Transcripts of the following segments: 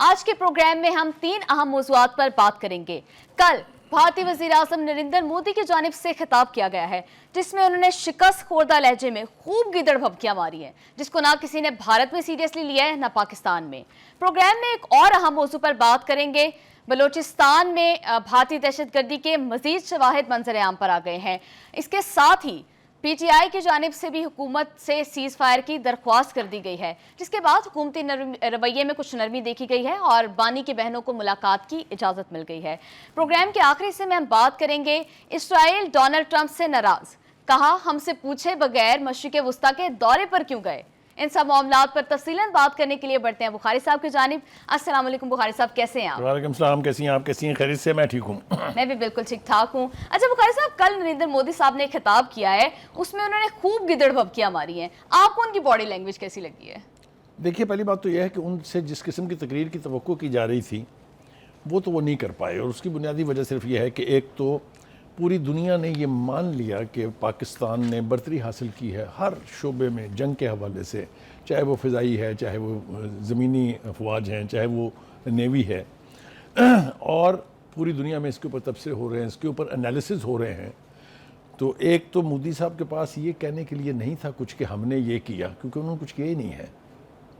آج کے پروگرام میں ہم 3 اہم موضوعات پر بات کریں گے۔ کل بھارتی وزیر اعظم نریندر مودی کی جانب سے خطاب کیا گیا ہے جس میں انہوں نے شکست خوردہ لہجے میں خوب گیدڑ بھبکیاں ماری ہیں، جس کو نہ کسی نے بھارت میں سیریسلی لیا ہے نہ پاکستان میں۔ پروگرام میں ایک اور اہم موضوع پر بات کریں گے۔ بلوچستان میں بھارتی دہشت گردی کے مزید شواہد منظر عام پر آ گئے ہیں۔ اس کے ساتھ ہی پی ٹی آئی کی جانب سے بھی حکومت سے سیز فائر کی درخواست کر دی گئی ہے، جس کے بعد حکومتی رویے میں کچھ نرمی دیکھی گئی ہے اور بانی کی بہنوں کو ملاقات کی اجازت مل گئی ہے۔ پروگرام کے آخری سے میں ہم بات کریں گے اسرائیل ڈونلڈ ٹرمپ سے ناراض، کہا ہم سے پوچھے بغیر مشرق وسطیٰ کے دورے پر کیوں گئے۔ ان سب معاملات پر تفصیلاً بات کرنے کے لیے بڑھتے ہیں بخاری صاحب کی جانب۔ السلام علیکم بخاری صاحب، کیسے ہیں آپ؟ وعلیکم السلام، کیسی ہیں آپ؟ کیسی ہیں؟ خیریت سے؟ میں ٹھیک ہوں۔ میں بھی بالکل ٹھیک ٹھاک ہوں۔ اچھا بخاری صاحب، کل نریندر مودی صاحب نے خطاب کیا ہے، اس میں انہوں نے خوب گدڑ بھبکیاں ماری ہیں۔ آپ کو ان کی باڈی لینگویج کیسی لگی ہے؟ دیکھیے، پہلی بات تو یہ ہے کہ ان سے جس قسم کی تقریر کی توقع کی جا رہی تھی وہ نہیں کر پائے، اور اس کی بنیادی وجہ صرف یہ ہے کہ ایک تو پوری دنیا نے یہ مان لیا کہ پاکستان نے برتری حاصل کی ہے ہر شعبے میں جنگ کے حوالے سے، چاہے وہ فضائی ہے، چاہے وہ زمینی افواج ہیں، چاہے وہ نیوی ہے، اور پوری دنیا میں اس کے اوپر تبصرے ہو رہے ہیں، اس کے اوپر انالیسز ہو رہے ہیں۔ تو ایک تو مودی صاحب کے پاس یہ کہنے کے لیے نہیں تھا کچھ کہ ہم نے یہ کیا، کیونکہ انہوں نے کچھ کیا ہی نہیں ہے۔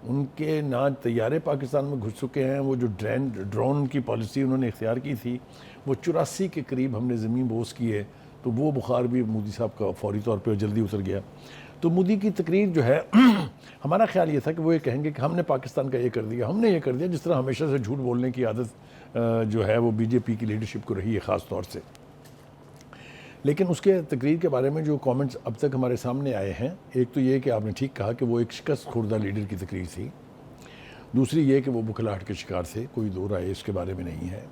ان کے نہ طیارے پاکستان میں گھس چکے ہیں، وہ جو ڈرون کی پالیسی انہوں نے اختیار کی تھی، وہ 84 کے قریب ہم نے زمین بوس کی ہے، تو وہ بخار بھی مودی صاحب کا فوری طور پہ جلدی اتر گیا۔ تو مودی کی تقریر جو ہے ہمارا خیال یہ تھا کہ وہ یہ کہیں گے کہ ہم نے پاکستان کا یہ کر دیا، ہم نے یہ کر دیا، جس طرح ہمیشہ سے جھوٹ بولنے کی عادت جو ہے وہ بی جے پی کی لیڈرشپ کو رہی ہے خاص طور سے۔ لیکن اس کے تقریر کے بارے میں جو کامنٹس اب تک ہمارے سامنے آئے ہیں، ایک تو یہ کہ آپ نے ٹھیک کہا کہ وہ ایک شکست خوردہ لیڈر کی تقریر تھی، دوسری یہ کہ وہ بکھلاہٹ کے شکار تھے، کوئی دو رائے اس کے بارے میں نہیں ہے۔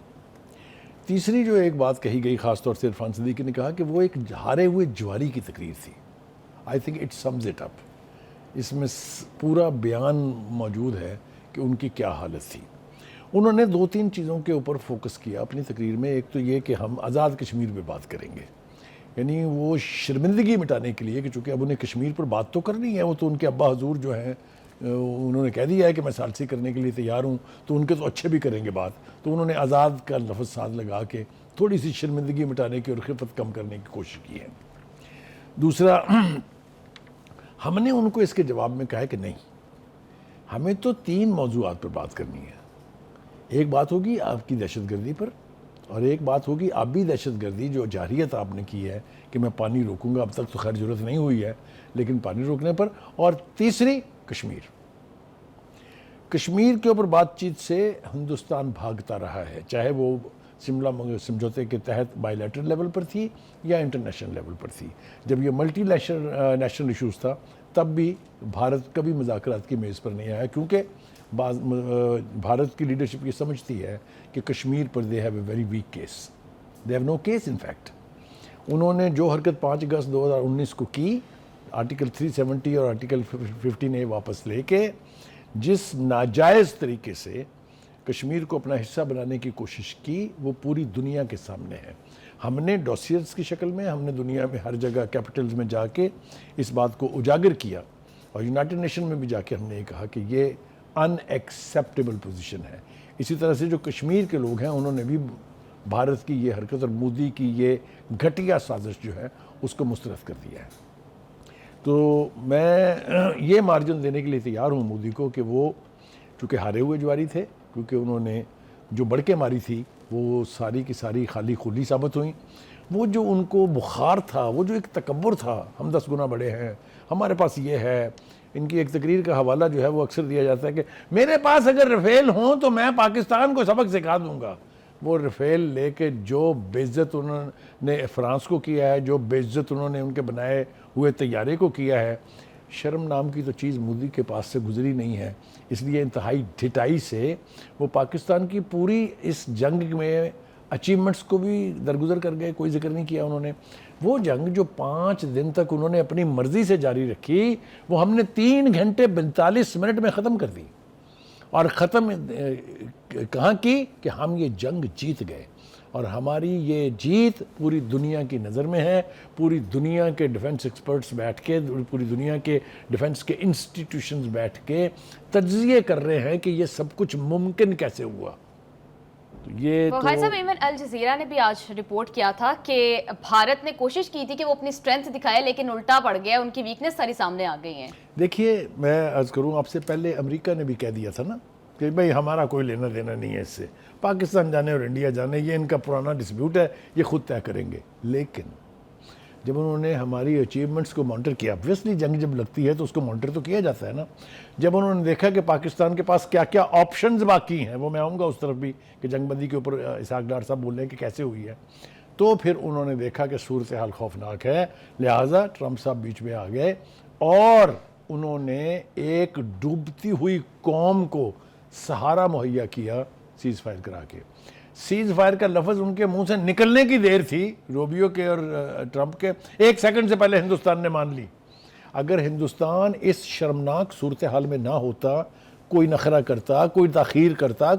تیسری جو ایک بات کہی گئی خاص طور سے عرفان صدیقی نے کہا کہ وہ ایک ہارے ہوئے جواری کی تقریر تھی۔ I think it sums it up, اس میں پورا بیان موجود ہے کہ ان کی کیا حالت تھی۔ انہوں نے 2-3 چیزوں کے اوپر فوکس کیا اپنی تقریر میں۔ ایک تو یہ کہ ہم آزاد کشمیر پہ بات کریں گے، یعنی وہ شرمندگی مٹانے کے لیے کہ چونکہ اب انہیں کشمیر پر بات تو کرنی ہے، وہ تو ان کے ابا حضور جو ہیں انہوں نے کہہ دیا ہے کہ میں ثالثی کرنے کے لیے تیار ہوں، تو ان کے تو اچھے بھی کریں گے بات، تو انہوں نے آزاد کا لفظ ساتھ لگا کے تھوڑی سی شرمندگی مٹانے کی اور خفت کم کرنے کی کوشش کی ہے۔ دوسرا، ہم نے ان کو اس کے جواب میں کہا کہ نہیں، ہمیں تو 3 موضوعات پر بات کرنی ہے۔ ایک بات ہوگی آپ کی دہشت گردی پر، اور ایک بات ہوگی آبی دہشت گردی جو جارحیت آپ نے کی ہے کہ میں پانی روکوں گا، اب تک تو خیر ضرورت نہیں ہوئی ہے لیکن پانی روکنے پر، اور تیسری کشمیر کے اوپر بات چیت سے ہندوستان بھاگتا رہا ہے، چاہے وہ شملہ سمجھوتے کے تحت بائی لیٹرل لیول پر تھی یا انٹرنیشنل لیول پر تھی۔ جب یہ ملٹی نیشنل ایشوز تھا تب بھی بھارت کبھی مذاکرات کی میز پر نہیں آیا، کیونکہ بھارت کی لیڈرشپ یہ سمجھتی ہے کہ کشمیر پر they have a very weak case, they have no case in fact. انہوں نے جو حرکت 5 اگست 2019 کو کی، آرٹیکل 370 اور آرٹیکل 15A واپس لے کے، جس ناجائز طریقے سے کشمیر کو اپنا حصہ بنانے کی کوشش کی، وہ پوری دنیا کے سامنے ہے۔ ہم نے ڈوسیئرز کی شکل میں، ہم نے دنیا میں ہر جگہ کیپٹلز میں جا کے اس بات کو اجاگر کیا، اور یونائٹڈ نیشن میں بھی جا کے ہم نے یہ کہا کہ یہ ان ایکسیپٹیبل پوزیشن ہے۔ اسی طرح سے جو کشمیر کے لوگ ہیں انہوں نے بھی بھارت کی یہ حرکت اور مودی کی یہ گھٹیا سازش جو ہے اس کو مسترد کر دیا ہے۔ تو میں یہ مارجن دینے کے لیے تیار ہوں مودی کو کہ وہ چونکہ ہارے ہوئے جواری تھے، کیونکہ انہوں نے جو بڑکیں ماری تھی وہ ساری کی ساری خالی خلی ثابت ہوئیں۔ وہ جو ان کو بخار تھا، وہ جو ایک تکبر تھا، ہم 10 گنا بڑے ہیں، ہمارے پاس یہ ہے۔ ان کی ایک تقریر کا حوالہ جو ہے وہ اکثر دیا جاتا ہے کہ میرے پاس اگر رفیل ہوں تو میں پاکستان کو سبق سکھا دوں گا۔ وہ رفیل لے کے جو بے عزت انہوں نے فرانس کو کیا ہے، جو بے عزت انہوں نے ان کے بنائے ہوئے طیارے کو کیا ہے، شرم نام کی تو چیز مودی کے پاس سے گزری نہیں ہے۔ اس لیے انتہائی ڈھٹائی سے وہ پاکستان کی پوری اس جنگ میں اچیومنٹس کو بھی درگزر کر گئے، کوئی ذکر نہیں کیا انہوں نے۔ وہ جنگ جو 5 دن تک انہوں نے اپنی مرضی سے جاری رکھی، وہ ہم نے 3 گھنٹے 42 منٹ میں ختم کر دی، اور ختم کہاں کی کہ ہم یہ جنگ جیت گئے، اور ہماری یہ جیت پوری دنیا کی نظر میں ہے. پوری دنیا کے ڈیفنس ایکسپرٹس بیٹھ کے، پوری دنیا کے ڈیفنس کے انسٹیٹیوشنز بیٹھ کے تجزیے کر رہے ہیں کہ یہ سب کچھ ممکن کیسے ہوا. تو یہ بھائی صاحب ایون الجزیرہ نے بھی آج رپورٹ کیا تھا کہ بھارت نے کوشش کی تھی کہ وہ اپنی سٹرینتھ دکھائے لیکن الٹا پڑ گیا، ان کی ویکنس ساری سامنے آ گئی ہیں. دیکھیے میں عرض کروں آپ سے، پہلے امریکہ نے بھی کہہ دیا تھا نا کہ بھئی ہمارا کوئی لینا دینا نہیں ہے اس سے، پاکستان جانے اور انڈیا جانے یہ ان کا پرانا ڈسپیوٹ ہے، یہ خود طے کریں گے. لیکن جب انہوں نے ہماری اچیومنٹس کو مانیٹر کیا، obviously جنگ جب لگتی ہے تو اس کو مانیٹر تو کیا جاتا ہے نا. جب انہوں نے دیکھا کہ پاکستان کے پاس کیا کیا آپشنز باقی ہیں، وہ میں آؤں گا اس طرف بھی کہ جنگ بندی کے اوپر اسحاق ڈار صاحب بول رہے ہیں کہ کیسے ہوئی ہے، تو پھر انہوں نے دیکھا کہ صورتحال خوفناک ہے. لہٰذا ٹرمپ صاحب بیچ میں آ گئے اور انہوں نے ایک ڈوبتی ہوئی قوم کو سہارا مہیا کیا سیز فائر کرا کے. سیز فائر کا لفظ ان کے منہ سے نکلنے کی دیر تھی، روبیو کے اور ٹرمپ کے، 1 سیکنڈ سے پہلے ہندوستان نے مان لی. اگر ہندوستان اس شرمناک صورتحال میں نہ ہوتا، کوئی نخرہ کرتا، کوئی تاخیر کرتا،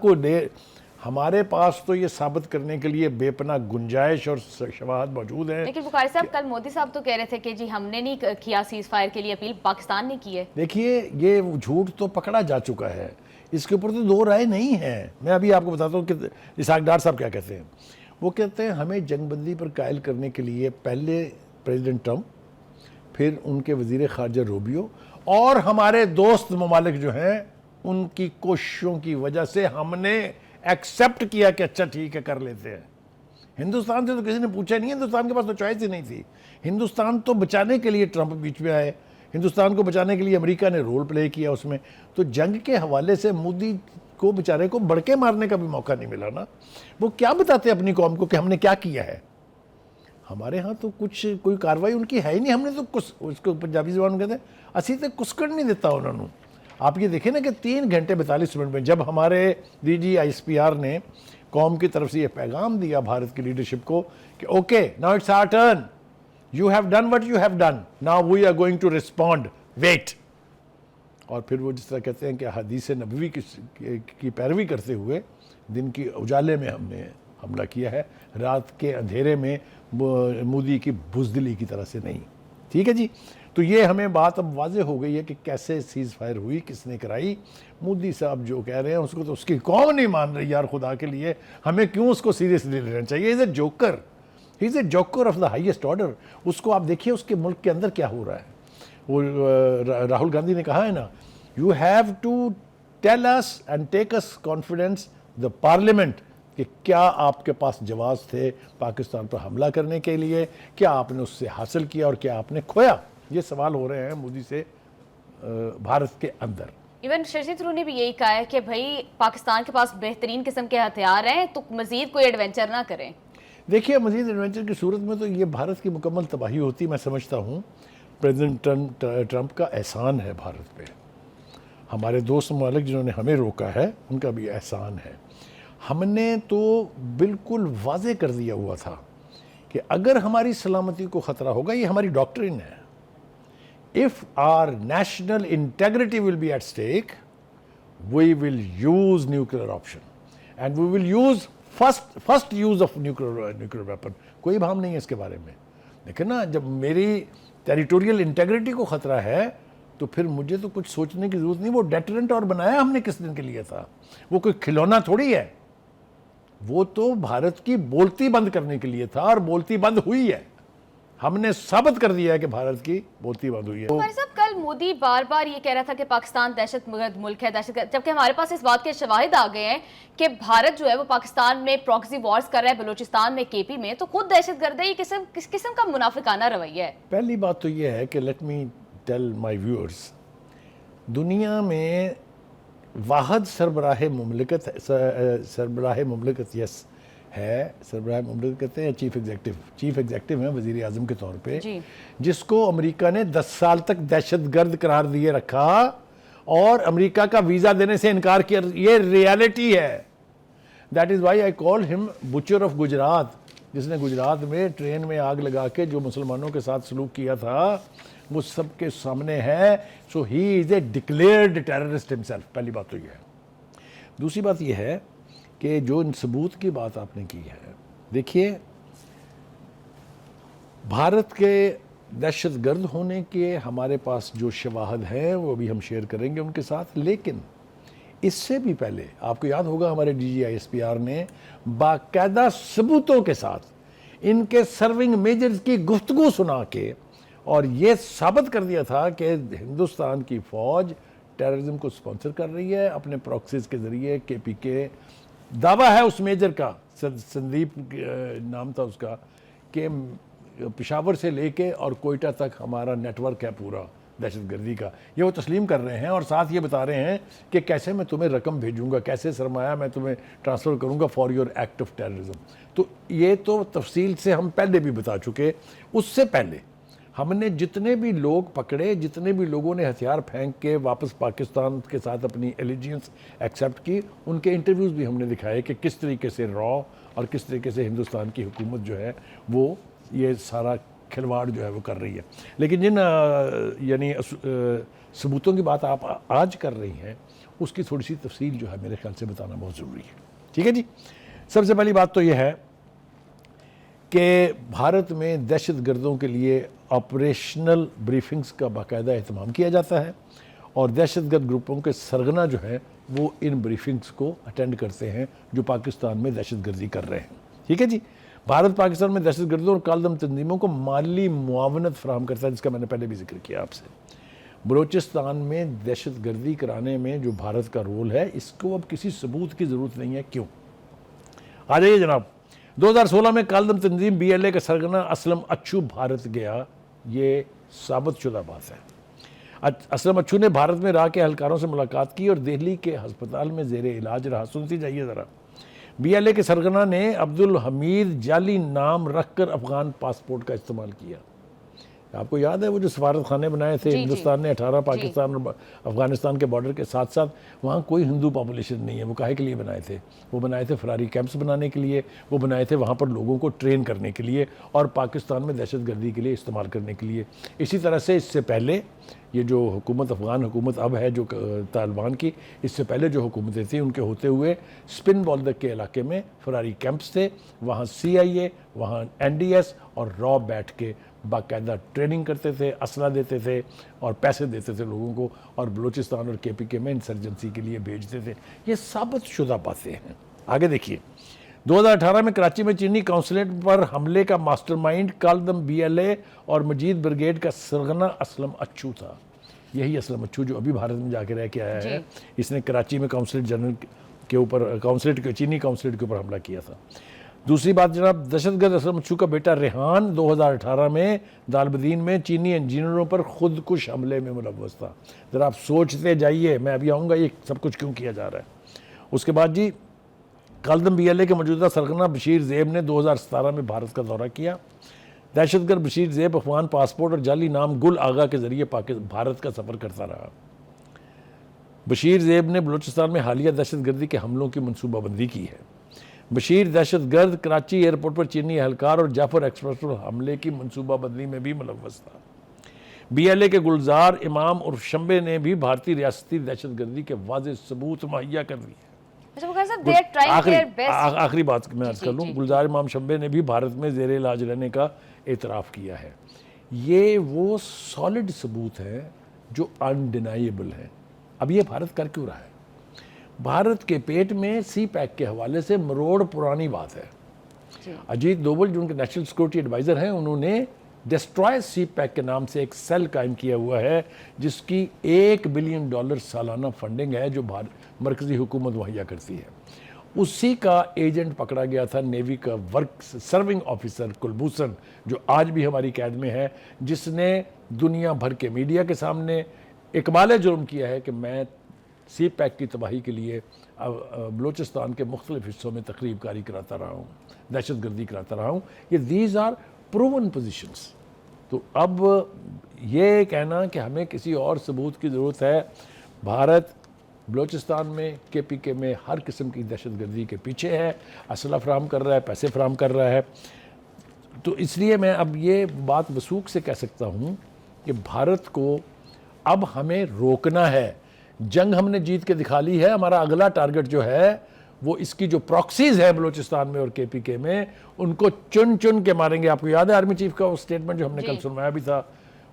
ہمارے پاس تو یہ ثابت کرنے کے لیے بے پناہ گنجائش اور شواہد موجود ہیں. لیکن بخاری صاحب کل مودی صاحب تو کہہ رہے تھے کہ جی ہم نے نہیں کیا سیز فائر کے لیے اپیل، پاکستان نے کی ہے. دیکھیے یہ جھوٹ تو پکڑا جا چکا ہے، اس کے اوپر تو دو رائے نہیں ہے. میں ابھی آپ کو بتاتا ہوں کہ اسحاق ڈار صاحب کیا کہتے ہیں. وہ کہتے ہیں ہمیں جنگ بندی پر قائل کرنے کے لیے پہلے پریزیڈنٹ ٹرمپ، پھر ان کے وزیر خارجہ روبیو اور ہمارے دوست ممالک جو ہیں ان کی کوششوں کی وجہ سے ہم نے ایکسیپٹ کیا کہ اچھا ٹھیک ہے کر لیتے ہیں. ہندوستان سے تو کسی نے پوچھا نہیں، ہندوستان کے پاس تو چوائس ہی نہیں تھی. ہندوستان تو بچانے کے لیے ٹرمپ بیچ میں آئے، ہندوستان کو بچانے کے لیے امریکہ نے رول پلے کیا اس میں. تو جنگ کے حوالے سے مودی کو بیچارے کو بڑکے مارنے کا بھی موقع نہیں ملا نا. وہ کیا بتاتے اپنی قوم کو کہ ہم نے کیا کیا ہے. ہمارے ہاں تو کچھ کوئی کاروائی ان کی ہے ہی نہیں. ہم نے تو اس کو پنجابی زبان میں کہتے ہیں اسی تے کسکڑ نہیں دیتا انہوں نے. آپ یہ دیکھیں نا کہ 3 گھنٹے 42 منٹ میں جب ہمارے DGISPR نے قوم کی طرف سے یہ پیغام دیا بھارت کی لیڈرشپ کو کہ okay now it's our turn, you have done what you have done, now we are going to respond, wait. اور پھر وہ جس طرح کہتے ہیں کہ حدیث نبوی کی پیروی کرتے ہوئے دن کی اجالے میں ہم نے حملہ کیا ہے، رات کے اندھیرے میں مودی کی بزدلی کی طرح سے نہیں. ٹھیک ہے جی. تو یہ ہمیں بات اب واضح ہو گئی ہے کہ کیسے سیز فائر ہوئی، کس نے کرائی. مودی صاحب جو کہہ رہے ہیں اس کو تو اس کی قوم نہیں مان رہی. یار خدا کے لیے ہمیں کیوں اس کو سیریسلی لینا چاہیے. He is a joker of the highest order. اس کو آپ دیکھیے اس کے ملک کے اندر کیا ہو رہا ہے. وہ راہل گاندھی نے کہا ہے نا، you have to tell us and take us confidence the parliament کہ کیا آپ کے پاس جواز تھے پاکستان پر حملہ کرنے کے لیے، کیا آپ نے اس سے حاصل کیا اور کیا آپ نے کھویا. یہ سوال ہو رہے ہیں مودی سے بھارت کے اندر. ایون ششی تھرور نے بھی یہی کہا ہے کہ بھائی پاکستان کے پاس بہترین قسم کے ہتھیار ہیں تو مزید کوئی ایڈونچر نہ کریں. دیکھیے مزید ایڈونچر کی صورت میں تو یہ بھارت کی مکمل تباہی ہوتی. میں سمجھتا ہوں پریزیڈنٹ ٹرمپ کا احسان ہے بھارت پہ. ہمارے دوست ممالک جنہوں نے ہمیں روکا ہے ان کا بھی احسان ہے. ہم نے تو بالکل واضح کر دیا ہوا تھا کہ اگر ہماری سلامتی کو خطرہ ہوگا، یہ ہماری ڈاکٹرین ہے. If our national integrity will be at stake, we will use nuclear option. And we will use first use of nuclear weapon. کوئی بھام نہیں ہے اس کے بارے میں. لیکن نا جب میری ٹیریٹوریل انٹیگریٹی کو خطرہ ہے تو پھر مجھے تو کچھ سوچنے کی ضرورت نہیں. وہ ڈیٹرنٹ اور بنایا ہم نے کس دن کے لیے تھا. وہ کوئی کھلونا تھوڑی ہے. وہ تو بھارت کی بولتی بند کرنے کے لیے تھا اور بولتی بند ہوئی ہے. ہم نے ثابت کر دیا ہے کہ بھارت کی بولتی بند ہوئی ہے. ہمارے صاحب کل مودی بار بار یہ کہہ رہا تھا کہ پاکستان دہشت گرد ملک ہے، دہشت گرد، جبکہ ہمارے پاس اس بات کے شواہد آ گئے ہیں کہ بھارت جو ہے وہ پاکستان میں پراکسی وارز کر رہا ہے، بلوچستان میں KP میں، تو خود دہشت گرد ہے. یہ کس قسم کا منافقانہ رویہ ہے؟ پہلی بات تو یہ ہے کہ let me tell my viewers, دنیا میں واحد سربراہ مملکت یس ہے، سربراہ مملکت کہتے ہیں چیف ایگزیکٹو ہیں وزیر اعظم کے طور پہ، جس کو امریکہ نے 10 سال تک دہشت گرد قرار دیے رکھا اور امریکہ کا ویزا دینے سے انکار کیا. یہ ریالٹی ہے. دیٹ از وائی آئی کال ہم بچر آف گجرات. جس نے گجرات میں ٹرین میں آگ لگا کے جو مسلمانوں کے ساتھ سلوک کیا تھا وہ سب کے سامنے ہے. سو ہی is a declared terrorist himself. پہلی بات تو یہ ہے. دوسری بات یہ ہے کہ جو ان ثبوت کی بات آپ نے کی ہے، دیکھیے بھارت کے دہشت گرد ہونے کے ہمارے پاس جو شواہد ہیں وہ بھی ہم شیئر کریں گے ان کے ساتھ، لیکن اس سے بھی پہلے آپ کو یاد ہوگا ہمارے D G I S P R نے باقاعدہ ثبوتوں کے ساتھ ان کے سرونگ میجرز کی گفتگو سنا کے اور یہ ثابت کر دیا تھا کہ ہندوستان کی فوج ٹیررزم کو سپانسر کر رہی ہے اپنے پراکسیز کے ذریعے۔ کے پی کے دعویٰ ہے اس میجر کا، سندیپ نام تھا اس کا، کہ پشاور سے لے کے اور کوئٹہ تک ہمارا نیٹ ورک ہے پورا دہشت گردی کا، یہ وہ تسلیم کر رہے ہیں اور ساتھ یہ بتا رہے ہیں کہ کیسے میں تمہیں رقم بھیجوں گا، کیسے سرمایہ میں تمہیں ٹرانسفر کروں گا for your act of terrorism. تو یہ تو تفصیل سے ہم پہلے بھی بتا چکے۔ اس سے پہلے ہم نے جتنے بھی لوگ پکڑے، جتنے بھی لوگوں نے ہتھیار پھینک کے واپس پاکستان کے ساتھ اپنی ایلیجنس ایکسیپٹ کی، ان کے انٹرویوز بھی ہم نے دکھائے کہ کس طریقے سے را اور کس طریقے سے ہندوستان کی حکومت جو ہے وہ یہ سارا کھلواڑ جو ہے وہ کر رہی ہے۔ لیکن جن یعنی ثبوتوں کی بات آپ آج کر رہی ہیں اس کی تھوڑی سی تفصیل جو ہے میرے خیال سے بتانا بہت ضروری ہے۔ ٹھیک ہے جی، سب سے پہلی بات تو یہ ہے کہ بھارت میں دہشت گردوں کے لیے آپریشنل بریفنگز کا باقاعدہ اہتمام کیا جاتا ہے اور دہشت گرد گروپوں کے سرغنہ جو ہیں وہ ان بریفنگز کو اٹینڈ کرتے ہیں جو پاکستان میں دہشت گردی کر رہے ہیں۔ ٹھیک ہے جی، بھارت پاکستان میں دہشت گردوں اور کالعدم تنظیموں کو مالی معاونت فراہم کرتا ہے، جس کا میں نے پہلے بھی ذکر کیا آپ سے۔ بلوچستان میں دہشت گردی کرانے میں جو بھارت کا رول ہے اس کو اب کسی ثبوت کی ضرورت نہیں ہے۔ کیوں؟ آ جائیے جناب۔ 2016 میں کالعدم تنظیم بی ایل اے کا سرغنہ اسلم اچھو بھارت گیا، یہ ثابت شدہ بات ہے۔ اسلم اچھو نے بھارت میں را کے اہلکاروں سے ملاقات کی اور دہلی کے ہسپتال میں زیر علاج رہا۔ سنتی جائیے ذرا۔ بی ایل اے کے سرغنہ نے عبدالحمید جعلی نام رکھ کر افغان پاسپورٹ کا استعمال کیا۔ آپ کو یاد ہے وہ جو سفارت خانے بنائے تھے ہندوستان نے 18 پاکستان اور افغانستان کے بارڈر کے ساتھ ساتھ، وہاں کوئی ہندو پاپولیشن نہیں ہے۔ وہ کاہے کے لیے بنائے تھے؟ وہ بنائے تھے فراری کیمپس بنانے کے لیے، وہ بنائے تھے وہاں پر لوگوں کو ٹرین کرنے کے لیے اور پاکستان میں دہشت گردی کے لیے استعمال کرنے کے لیے۔ اسی طرح سے اس سے پہلے یہ جو حکومت افغان حکومت اب ہے جو طالبان کی، اس سے پہلے جو حکومتیں تھیں ان کے ہوتے ہوئے سپن بولدک کے علاقے میں فراری کیمپس تھے، وہاں سی آئی اے، وہاں این ڈی ایس اور را بیٹھ کے باقاعدہ ٹریننگ کرتے تھے، اسلحہ دیتے تھے اور پیسے دیتے تھے لوگوں کو، اور بلوچستان اور کے پی کے میں انسرجنسی کے لیے بھیجتے تھے۔ یہ ثابت شدہ باتیں ہیں۔ آگے دیکھیے، 2018 میں کراچی میں چینی قونصلیٹ پر حملے کا ماسٹر مائنڈ کالعدم بی ایل اے اور مجید بریگیڈ کا سرغنہ اسلم اچھو تھا۔ یہی اسلم اچھو جو ابھی بھارت میں جا کے رہ کے آیا ہے، اس نے کراچی میں قونصلیٹ جنرل کے اوپر چینی قونصلیٹ کے اوپر حملہ کیا تھا۔ دوسری بات جناب، دہشت گرد اسلم اچھو کا بیٹا ریحان 2018 میں دالبدین میں چینی انجینئروں پر خودکش حملے میں ملوث تھا۔ ذرا آپ سوچتے جائیے، میں ابھی آؤں گا یہ سب کچھ کیوں کیا جا رہا ہے۔ اس کے بعد جی، کالعدم بی ایل اے کے موجودہ سرغنہ بشیر زیب نے 2017 میں بھارت کا دورہ کیا۔ دہشت گرد بشیر زیب افغان پاسپورٹ اور جعلی نام گل آغا کے ذریعے بھارت کا سفر کرتا رہا۔ بشیر زیب نے بلوچستان میں حالیہ دہشت گردی کے حملوں کی منصوبہ بندی کی ہے۔ بشیر دہشت گرد کراچی ایئرپورٹ پر چینی اہلکار اور جعفر ایکسپریس پر حملے کی منصوبہ بندی میں بھی ملوث تھا۔ بی ایل اے کے گلزار امام اور شمبے نے بھی بھارتی ریاستی دہشت گردی کے واضح ثبوت مہیا کر دیے۔ آخری بات میں عرض کر لوں، گلزار امام شمبے نے بھی بھارت میں زیر علاج رہنے کا اعتراف کیا ہے۔ یہ وہ سالڈ ثبوت ہے جو انڈینائیبل ہے۔ اب یہ بھارت کر کیوں رہا ہے؟ بھارت کے پیٹ میں سی پیک کے حوالے سے مروڑ پرانی بات ہے۔ اجیت دوول جو ان کے نیشنل سیکورٹی ایڈوائزر ہیں، انہوں نے ڈسٹرائے سی پیک کے نام سے ایک سیل قائم کیا ہوا ہے جس کی $1 بلین سالانہ فنڈنگ ہے جو مرکزی حکومت مہیا کرتی ہے۔ اسی کا ایجنٹ پکڑا گیا تھا نیوی کا ورک سرونگ آفیسر کلبھوشن، جو آج بھی ہماری قید میں ہے، جس نے دنیا بھر کے میڈیا کے سامنے اقبال جرم کیا ہے کہ میں سی پیک کی تباہی کے لیے بلوچستان کے مختلف حصوں میں تخریب کاری کراتا رہا ہوں، دہشت گردی کراتا رہا ہوں۔ یہ دیز آر پروون پوزیشنز۔ تو اب یہ کہنا کہ ہمیں کسی اور ثبوت کی ضرورت ہے، بھارت بلوچستان میں کے پی کے میں ہر قسم کی دہشت گردی کے پیچھے ہے، اسلحہ فراہم کر رہا ہے، پیسے فراہم کر رہا ہے۔ تو اس لیے میں اب یہ بات وثوق سے کہہ سکتا ہوں کہ بھارت کو اب ہمیں روکنا ہے۔ جنگ ہم نے جیت کے دکھا لی ہے، ہمارا اگلا ٹارگٹ جو ہے وہ اس کی جو پراکسیز ہے بلوچستان میں اور کے پی کے میں ان کو چن چن کے ماریں گے. آپ کو یاد ہے آرمی چیف کا وہ سٹیٹمنٹ جو ہم نے کل سنوایا بھی تھا,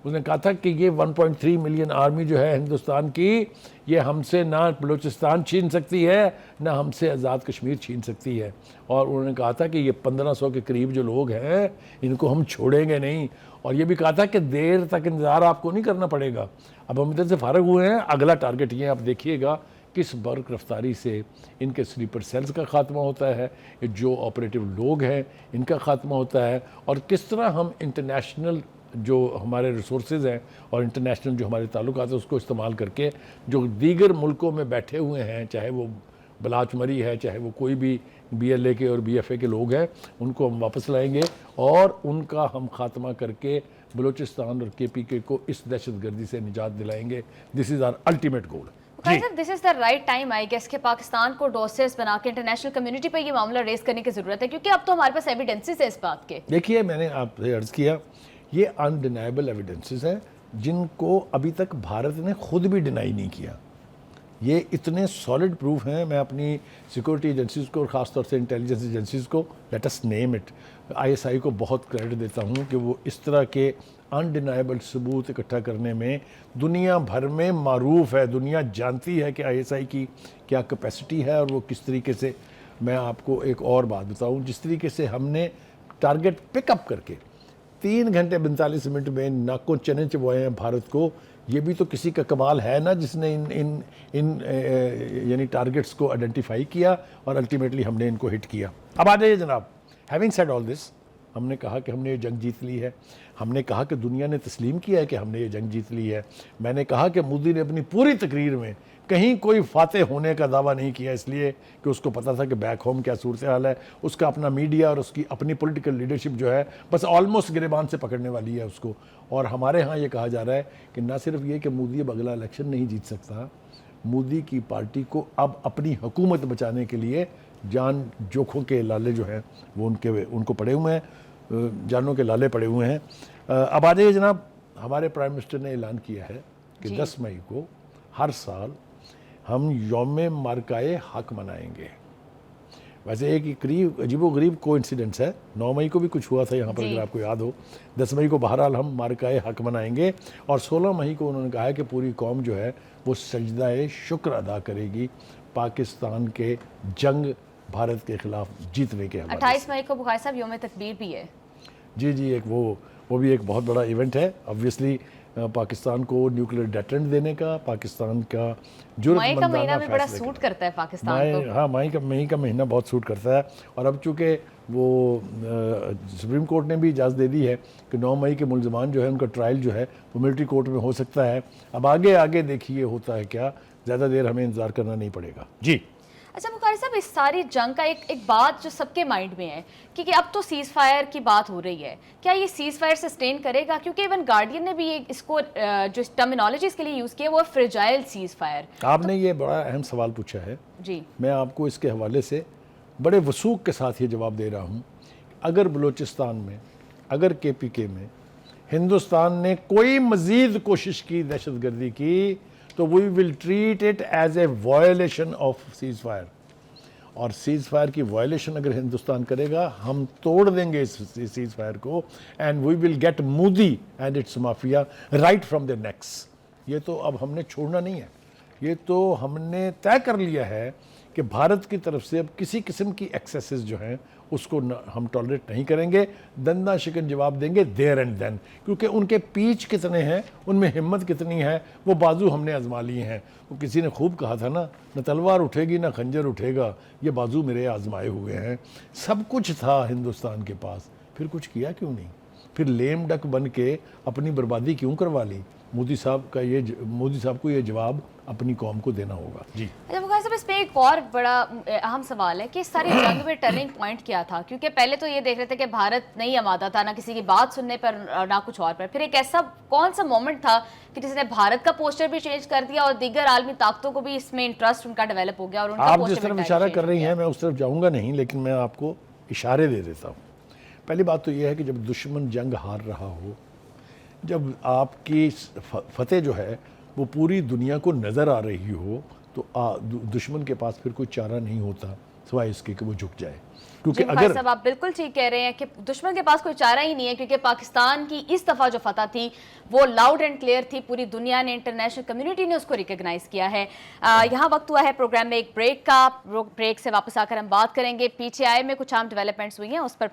اس نے کہا تھا کہ یہ 1.3 ملین آرمی جو ہے ہندوستان کی, یہ ہم سے نہ بلوچستان چھین سکتی ہے نہ ہم سے آزاد کشمیر چھین سکتی ہے. اور انہوں نے کہا تھا کہ یہ 1500 کے قریب جو لوگ ہیں ان کو ہم چھوڑیں گے نہیں, اور یہ بھی کہا تھا کہ دیر تک انتظار آپ کو نہیں کرنا پڑے گا. اب ہم ادھر سے فارغ ہوئے ہیں, اگلا ٹارگٹ یہ آپ دیکھیے گا کس برق رفتاری سے ان کے سلیپر سیلز کا خاتمہ ہوتا ہے, جو آپریٹو لوگ ہیں ان کا خاتمہ ہوتا ہے, اور کس طرح ہم انٹرنیشنل جو ہمارے ریسورسز ہیں اور انٹرنیشنل جو ہمارے تعلقات ہیں اس کو استعمال کر کے جو دیگر ملکوں میں بیٹھے ہوئے ہیں, چاہے وہ بلاچ مری ہے, چاہے وہ کوئی بھی بی ایل اے کے اور بی ایف اے کے لوگ ہیں, ان کو ہم واپس لائیں گے اور ان کا ہم خاتمہ کر کے بلوچستان اور کے پی کے کو اس دہشت گردی سے نجات دلائیں گے. This is our ultimate goal. This is the right time I guess کہ پاکستان کو ڈوسرز بنا کے انٹرنیشنل کمیونٹی پہ یہ معاملہ ریز کرنے کی ضرورت ہے, کیونکہ اب تو ہمارے پاس ایویڈنسز ہے اس بات کے. دیکھیے میں نے آپ سے عرض کیا یہ انڈینائبل ایویڈنسز ہیں جن کو ابھی تک بھارت نے خود بھی ڈینائی نہیں کیا. یہ اتنے سالڈ پروف ہیں. میں اپنی سیکورٹی ایجنسیز کو اور خاص طور سے انٹیلیجنس ایجنسیز کو, let us name it, I S I کو بہت کریڈٹ دیتا ہوں کہ وہ اس طرح کے انڈینائبل ثبوت اکٹھا کرنے میں دنیا بھر میں معروف ہے. دنیا جانتی ہے کہ آئی ایس آئی کی کیا کیپیسٹی ہے اور وہ کس طریقے سے. میں آپ کو ایک اور بات بتاؤں, جس طریقے سے ہم نے ٹارگٹ پک اپ کر کے 3 گھنٹے 45 منٹ میں ناکوں چنے چبوائے ہیں بھارت کو, یہ بھی تو کسی کا کمال ہے نا جس نے ان یعنی ٹارگٹس کو آئیڈینٹیفائی کیا اور الٹیمیٹلی ہم نے ان کو ہٹ کیا. اب آ جائیے جناب, ہیونگ سیڈ آل دس, ہم نے کہا کہ ہم نے یہ جنگ جیت لی ہے, ہم نے کہا کہ دنیا نے تسلیم کیا ہے کہ ہم نے یہ جنگ جیت لی ہے. میں نے کہا کہ مودی نے اپنی پوری تقریر میں کہیں کوئی فاتح ہونے کا دعویٰ نہیں کیا, اس لیے کہ اس کو پتا تھا کہ بیک ہوم کیا صورتحال ہے. اس کا اپنا میڈیا اور اس کی اپنی پولیٹیکل لیڈرشپ جو ہے بس آلموسٹ گریبان سے پکڑنے والی ہے اس کو. اور ہمارے ہاں یہ کہا جا رہا ہے کہ نہ صرف یہ کہ مودی اب اگلا الیکشن نہیں جیت سکتا, مودی کی پارٹی کو اب اپنی حکومت بچانے کے لیے جان جوکھوں کے لالے جو ہیں وہ ان کو پڑے ہوئے ہیں, جانوں کے لالے پڑے ہوئے ہیں. اب آ جائیے جناب, ہمارے پرائم منسٹر نے اعلان کیا ہے کہ 10 مئی کو ہر سال ہم یوم مارکائے حق منائیں گے. ویسے ایک قریب عجیب و غریب کو انسیڈنٹس ہے, 9 مئی کو بھی کچھ ہوا تھا یہاں پر اگر آپ کو یاد ہو. 10 مئی کو بہرحال ہم مارکائے حق منائیں گے, اور 16 مئی کو انہوں نے کہا ہے کہ پوری قوم جو ہے وہ سجدہ شکر ادا کرے گی پاکستان کے جنگ بھارت کے خلاف جیتنے کے حوالے سے. 28 مئی کو بخاری صاحب یوم تکبیر بھی ہے. جی ایک وہ بھی ایک بہت بڑا ایونٹ ہے. آبویسلی پاکستان کو نیوکلیر ڈیٹرنٹ دینے کا, پاکستان کا مئی کا مہینہ بھی بڑا سوٹ کرتا ہے پاکستان کو. ہاں مئی کا مہینہ بہت سوٹ کرتا ہے. اور اب چونکہ وہ سپریم کورٹ نے بھی اجازت دے دی ہے کہ 9 مئی کے ملزمان جو ہے ان کا ٹرائل جو ہے وہ ملٹری کورٹ میں ہو سکتا ہے. اب آگے دیکھیے ہوتا ہے کیا, زیادہ دیر ہمیں انتظار کرنا نہیں پڑے گا. جی اچھا بخاری صاحب, اس ساری جنگ کا ایک بات جو سب کے مائنڈ میں ہے کہ اب تو سیز فائر کی بات ہو رہی ہے, کیا یہ سیز فائر سسٹین کرے گا؟ کیونکہ ایون گارڈین نے بھی اس کو جو ٹرمینالوجی اس کے لیے یوز کیا وہ فریجائل سیز فائر. آپ نے یہ بڑا اہم سوال پوچھا ہے. جی میں آپ کو اس کے حوالے سے بڑے وثوق کے ساتھ یہ جواب دے رہا ہوں. اگر بلوچستان میں, اگر کے پی کے میں ہندوستان نے کوئی مزید کوشش کی دہشت گردی کی تو we will treat it as a violation of cease fire. اور سیز فائر کی وائلیشن اگر ہندوستان کرے گا ہم توڑ دیں گے اس سیز فائر کو, and we will get Modi and its mafia right from the necks. یہ تو اب ہم نے چھوڑنا نہیں ہے, یہ تو ہم نے طے کر لیا ہے کہ بھارت کی طرف سے اب کسی قسم کی ایکسیسز جو ہیں اس کو ہم ٹالریٹ نہیں کریں گے. دندہ شکن جواب دیں گے دیر اینڈ دین, کیونکہ ان کے پیچ کتنے ہیں, ان میں ہمت کتنی ہے, وہ بازو ہم نے آزما لیے ہیں. وہ کسی نے خوب کہا تھا نا, نہ تلوار اٹھے گی نہ خنجر اٹھے گا, یہ بازو میرے آزمائے ہوئے ہیں. سب کچھ تھا ہندوستان کے پاس, پھر کچھ کیا کیوں نہیں؟ پھر لیم ڈک بن کے اپنی بربادی کیوں کروا لی؟ مودی صاحب کو یہ جواب اپنی قوم کو دینا ہوگا. جی اچھا بخاری صاحب, اس پہ ایک اور بڑا اہم سوال ہے کہ اس ساری جنگ میں ٹرننگ پوائنٹ کیا تھا؟ کیونکہ پہلے تو یہ دیکھ رہے تھے کہ بھارت نہیں آمادہ تھا نہ کسی کی بات سننے پر نہ کچھ اور پر. پھر ایک ایسا کون سا مومنٹ تھا کہ جس نے بھارت کا پوسٹر بھی چینج کر دیا اور دیگر عالمی طاقتوں کو بھی اس میں انٹرسٹ ان کا ڈیولپ ہو گیا اور ان کا آپ جس طرف اشارہ کر رہی ہیں میں اس طرف جاؤں گا نہیں, لیکن میں آپ کو اشارے دے دیتا ہوں. پہلی بات تو یہ ہے کہ جب دشمن جنگ ہار رہا ہو, جب آپ کی فتح جو ہے وہ پوری دنیا کو نظر آ رہی ہو, تو دشمن کے پاس پھر کوئی چارہ نہیں ہوتا سوائے اس کے کہ وہ جھک جائے. کیونکہ جی اگر صاحب آپ بالکل ٹھیک کہہ رہے ہیں کہ دشمن کے پاس کوئی چارہ ہی نہیں ہے، کیونکہ پاکستان کی اس دفعہ جو فتح تھی وہ لاؤڈ اینڈ کلیئر تھی. پوری دنیا نے، انٹرنیشنل کمیونٹی نے اس کو ریکگنائز کیا ہے. یہاں وقت ہوا ہے پروگرام میں ایک بریک کا. بریک سے واپس آ کر ہم بات کریں گے PTI میں کچھ اہم ڈیولپمنٹس ہوئی ہیں اس پر